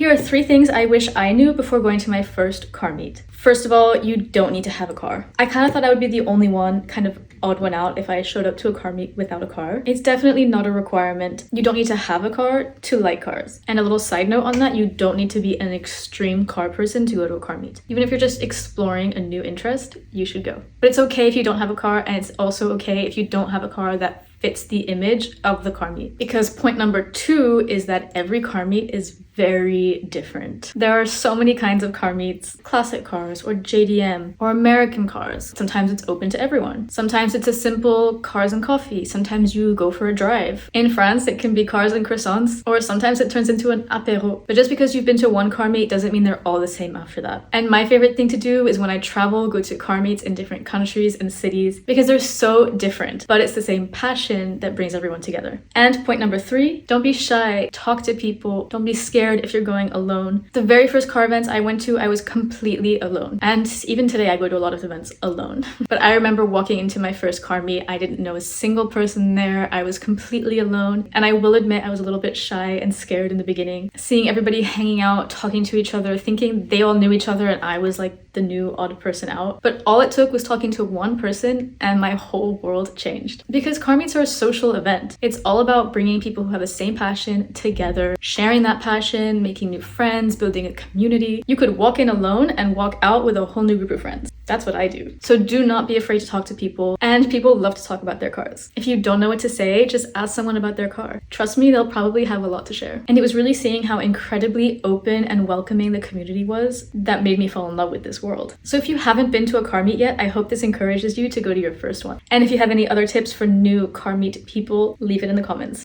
Here are 3 things I wish I knew before going to my first car meet. First of all, you don't need to have a car. I kind of thought I would be the only one, kind of odd one out, if I showed up to a car meet without a car. It's definitely not a requirement. You don't need to have a car to like cars. And a little side note on that, you don't need to be an extreme car person to go to a car meet. Even if you're just exploring a new interest, you should go. But it's okay if you don't have a car, and it's also okay if you don't have a car that fits the image of the car meet. Because point number 2 is that every car meet is very different. There are so many kinds of car meets, classic cars or JDM or American cars. Sometimes it's open to everyone. Sometimes it's a simple cars and coffee. Sometimes you go for a drive. In France, it can be cars and croissants, or sometimes it turns into an apéro. But just because you've been to one car meet doesn't mean they're all the same after that. And my favorite thing to do is when I travel, go to car meets in different countries and cities because they're so different, but it's the same passion that brings everyone together. And point number 3, don't be shy. Talk to people. Don't be scared if you're going alone. The very first car events I went to, I was completely alone. And even today, I go to a lot of events alone. But I remember walking into my first car meet, I didn't know a single person there. I was completely alone. And I will admit I was a little bit shy and scared in the beginning. Seeing everybody hanging out, talking to each other, thinking they all knew each other and I was like the new odd person out. But all it took was talking to one person and my whole world changed. Because car meets are a social event. It's all about bringing people who have the same passion together, sharing that passion, making new friends, building a community. You could walk in alone and walk out with a whole new group of friends. That's what I do. So do not be afraid to talk to people, and people love to talk about their cars. If you don't know what to say, just ask someone about their car. Trust me, they'll probably have a lot to share. And it was really seeing how incredibly open and welcoming the community was that made me fall in love with this world. So if you haven't been to a car meet yet, I hope this encourages you to go to your first one. And if you have any other tips for new car meet people, leave it in the comments.